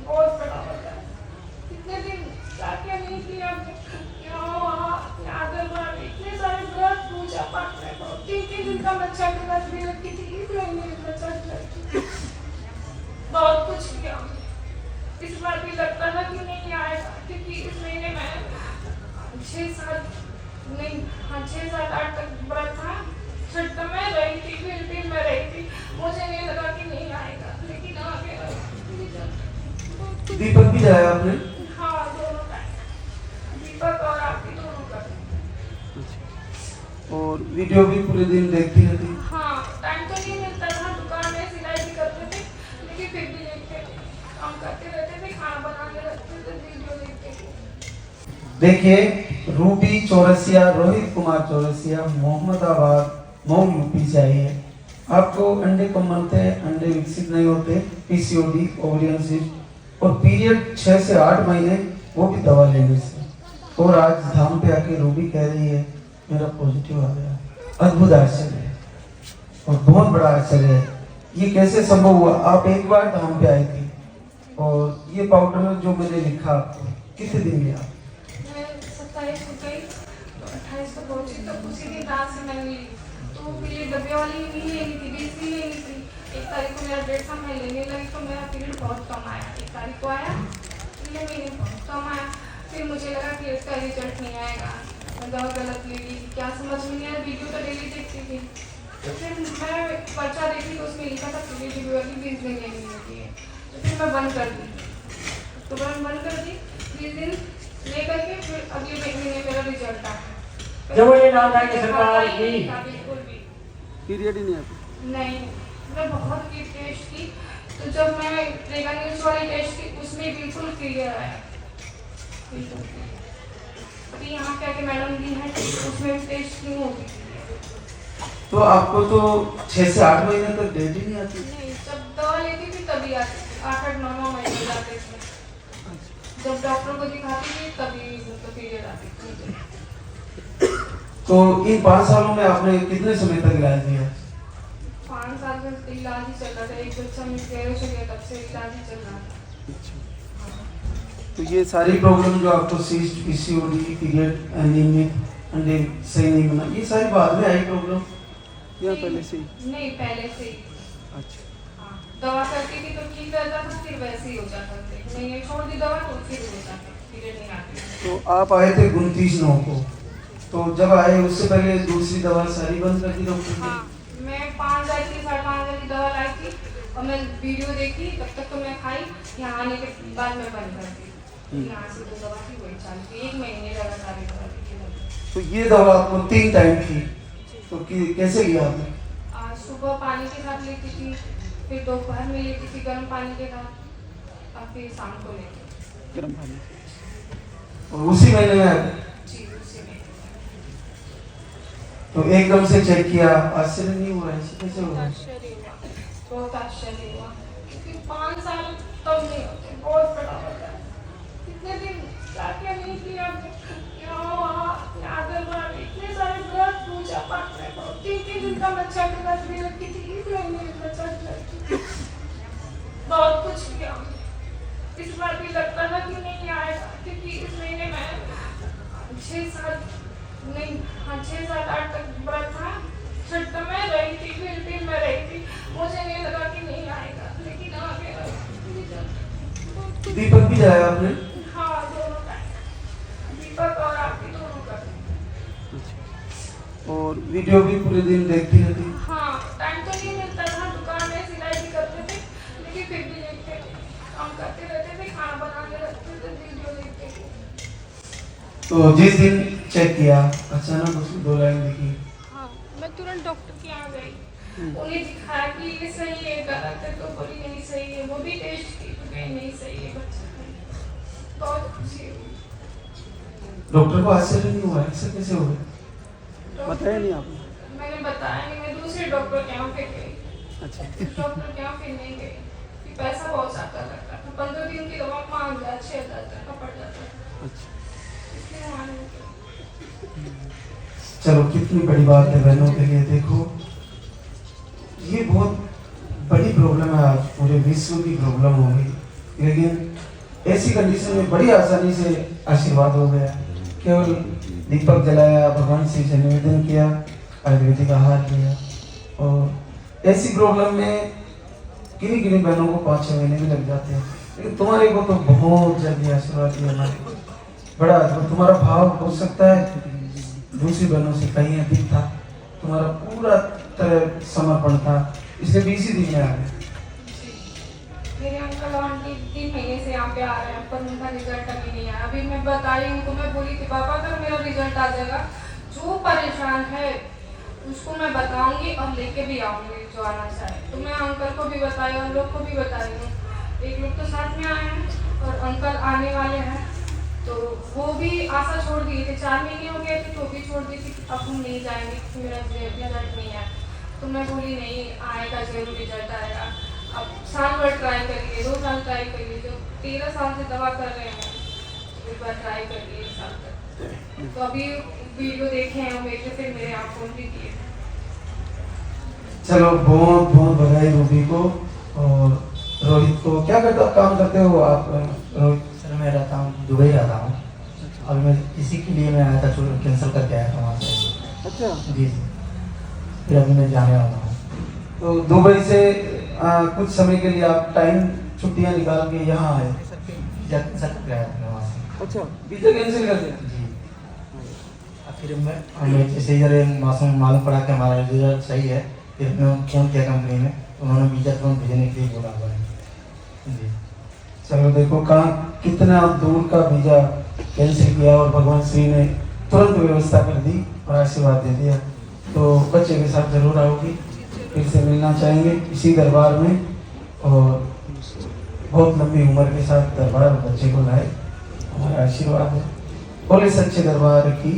बहुत बड़ा होता है। कितने दिन क्या नहीं किया, इतने सारे व्रत पूजा पाठ में 3-3 दिन का बच्चा के बाद भी रखी थी, इस महीने में बच्चा बहुत कुछ किया। इस बार भी लगता था कि नहीं आएगा, क्योंकि इस महीने में 6-7-8 तक व्रत था। छठ तो मैं रही थी, फिर भी मैं रही थी, मुझे नहीं लगा कि नहीं आएगा, लेकिन आ गया। दीपक भी जलाया आपने? हाँ, दोनों टाइम, दीपक और आरती दोनों करते। और वीडियो भी पूरे दिन देखती रहती? हाँ, टाइम तो नहीं मिलता था, दुकान में सिलाई भी करते थे, लेकिन फिर भी देखते थे, काम करते रहते थे, खाना बनाने लगते थे, वीडियो देखते थे। देखिए, रूबी चौरसिया, रोहित कुमार चौरसिया, मोहम्मदाबाद, मऊ यूपी से आई है। आपको अंडे कम बनते हैं, अंडे विकसित नहीं होते, पीसीओडी, ओवरियन सिस्ट और पीरियड 6 से 8 महीने, वो भी दवा लेने से। और आज धाम पे आके रूबी कह रही है मेरा पॉजिटिव आ गया। अद्भुत आश्चर्य है और बहुत बड़ा आश्चर्य है। ये कैसे संभव हुआ? आप एक बार धाम पे आई थी और ये पाउडर जो मैंने लिखा आपको, कितने दिन लिया? मैं 27 को गई, 28 को पहुंची, तो उसी दिन रात से मैंने ली। तो ये डब्बे वाली नहीं लेनी थी, बीसी लेनी थी। 1 तारीख को मेरा डेट था, मैं लेने लगी तो मेरा पीरियड बहुत कम आया। 1 तारीख को आया, ये महीने बहुत कम आया। फिर मुझे लगा कि इसका रिजल्ट नहीं आएगा, मैं दवा गलत ले ली, क्या समझ में नहीं आया। वीडियो तो डेली देखती थी, तो फिर मैं पर्चा देखी तो उसमें लिखा था पीरियड वाली 20 दिन लेनी होती है। तो फिर मैं बंद कर दी, तो बंद कर दी 20 दिन ले करके। फिर अगले महीने में मेरा रिजल्ट आया। जब ये ना था कि सरकार की बिल्कुल भी पीरियड ही नहीं आती? नहीं, मैं बहुत की टेस्ट की, तो जब मैं रेगा न्यूज वाली टेस्ट की उसमें बिल्कुल क्लियर आया। अभी यहाँ क्या के मैडम दी है, उसमें भी टेस्ट नहीं होगी। तो आपको तो 6 से 8 महीने तक डेट ही नहीं आती? नहीं, जब दवा लेती थी तभी आती थी, 8-9 महीने जाते थे। जब डॉक्टर को दिखाती थी तभी तो पीरियड आती थी। तो इन 5 सालों में आपने कितने समय तक इलाज दिया? 5 साल से इलाज ही चल रहा था। एक बच्चा मिसकैरेज हो गया, तब से इलाज ही चल रहा था। तो ये सारी प्रॉब्लम जो आपको सिस्ट, पीसीओडी, पीरियड, एनीमिक, अंडे सही नहीं बना, ये सारी बाद में आई प्रॉब्लम या पहले से ही? नहीं, पहले से ही। अच्छा। हाँ, दवा करती थी तो ठीक रहता था, फिर वैसे ही हो जाता था। नहीं, छोड़ दी दवा तो फिर हो जाता, पीरियड नहीं आती। तो आप आए थे 29/9 को, तो जब आए उससे पहले दूसरी दवा सारी बंद कर दी डॉक्टर ने? हाँ, मैं 5 आई थी, 5.5 की दवा लाई थी और मैं वीडियो देखी, तब तक तो मैं खाई। यहाँ आने के बाद मैं बंद कर दी। यहाँ से जो दवा थी वही चालू थी, 1 महीने लगातार दवा ली। तो ये दवा आपको 3 टाइम थी, तो कैसे लिया आपने? आज सुबह पानी के साथ लेती थी, फिर दोपहर में लेती थी गर्म पानी के साथ, और फिर शाम को लेती गर्म पानी। और उसी महीने में जी, उसी में। तो एकदम से चेक किया, आश्चर्य नहीं हुआ? ऐसे कैसे हुआ? आश्चर्य हुआ, बहुत आश्चर्य हुआ, क्योंकि 5 साल तब नहीं होते, बहुत बड़ा होता है। कितने दिन क्या नहीं किया, इतने सारे व्रत पूजा पाठ में 3-3 दिन का बच्चा के बाद भी रखी थी, इस महीने में बच्चा बहुत कुछ किया। इस बार भी लगता था कि नहीं आएगा, क्योंकि इस महीने में 6-7-8 तक व्रत था। छठ तो मैं रही थी, फिर भी मैं रही थी, मुझे नहीं लगा कि नहीं आएगा, लेकिन आ गया। दीपक भी जलाया आपने? हाँ, दोनों टाइम, दीपक और आरती दोनों करते। और वीडियो भी पूरे दिन देखती रहती? हाँ, टाइम तो नहीं मिलता था, दुकान में सिलाई भी करते थे, लेकिन फिर भी देखते थे, काम करते रहते थे, खाना बनाने लगते थे, वीडियो देखते थे। तो जिस दिन चेक किया अचानक उसमें 2 लाइन दिखी? हाँ, मैं तुरंत डॉक्टर के यहाँ गई, उन्हें दिखाया कि ये सही है गलत है, तो बोली नहीं सही है। वो भी टेस्ट की तो कहीं नहीं सही है बच्चा, बहुत खुशी हुई। डॉक्टर को आश्चर्य नहीं हुआ? ऐसा कैसे हो गया? बताया नहीं आपने? मैंने बताया नहीं, मैं दूसरे डॉक्टर के यहाँ पे गई। अच्छा। डॉक्टर के यहाँ फिर नहीं गई, कि पैसा बहुत ज़्यादा लगता था, 15 दिन की दवा 5,000-6,000 का पड़ जाता था। अच्छा। इसलिए वहाँ नहीं गई। चलो, कितनी बड़ी बात है बहनों के लिए। देखो, ये बहुत बड़ी प्रॉब्लम है, आज पूरे विश्व की प्रॉब्लम हो गई। लेकिन ऐसी कंडीशन में बड़ी आसानी से आशीर्वाद हो गया। केवल दीपक जलाया, भगवान शिव से निवेदन किया, आयुर्वेदिक आहार लिया, और ऐसी प्रॉब्लम में किन्हीं किन्हीं बहनों को 5-6 महीने भी लग जाते हैं, लेकिन तुम्हारे को तो बहुत जल्दी आशीर्वाद दिया हमारे। बड़ा अद्भुत तुम्हारा भाव हो सकता है दूसरी बहनों से कहीं अधिक था, तुम्हारा पूरा तरह समर्पण था, इसलिए 20 दिन में आ गए। मेरे अंकल आंटी 3 महीने से यहाँ पे आ रहे हैं, पर उनका रिजल्ट अभी नहीं आया। अभी मैं बताई उनको, मैं बोली कि पापा अगर मेरा रिजल्ट आ जाएगा, जो परेशान है उसको मैं बताऊंगी और लेके भी आऊंगी जो आना चाहे। तो मैं अंकल को भी बताई और लोग को भी बताई हूँ। एक लोग तो साथ में आए हैं और अंकल आने वाले हैं, तो वो भी आशा छोड़ दिए थे। 4 महीने हो गए थे तो भी छोड़ दी थी, अब हम नहीं जाएंगे क्योंकि मेरा रिजल्ट नहीं है। तो मैं बोली नहीं आएगा, जरूर रिजल्ट आएगा। अब साल भर ट्राई करिए, 2 साल ट्राई करिए, जो 13 साल से दवा कर रहे हैं एक बार ट्राई करिए 1 साल तक। तो अभी वीडियो देखे हैं बेटे, फिर मेरे आप फोन भी किए। चलो बहुत बहुत बधाई रूबी को और रोहित को। क्या काम करते हो आप रोहित? सर मैं रहता हूँ दुबई रहता हूँ, और मैं इसी के लिए मैं आया था, कैंसिल करके आया था वहाँ से। अच्छा जी जी, फिर अभी मैं जाने वाला हूँ। तो दुबई से कुछ समय के लिए आप टाइम छुट्टियां निकाल के यहाँ आए? कैंसिल कर आया था वहाँ से। अच्छा वीजा कैंसिल कर दिया? जी, और फिर मैं जैसे इधर मालूम पड़ा कि हमारा रिजल्ट सही है, फिर मैं फ़ोन किया कंपनी में, उन्होंने वीजा तुरंत भेजने के लिए बोला हुआ है। जी चलो देखो कहाँ कितना दूर का वीजा कैंसिल किया और भगवान श्री ने तुरंत व्यवस्था कर दी और आशीर्वाद दे दिया। तो बच्चे के साथ जरूर आओगी, फिर से मिलना चाहेंगे इसी दरबार में, और बहुत लंबी उम्र के साथ दरबार बच्चे को लाए, हमारा आशीर्वाद है। बोले सच्चे दरबार की।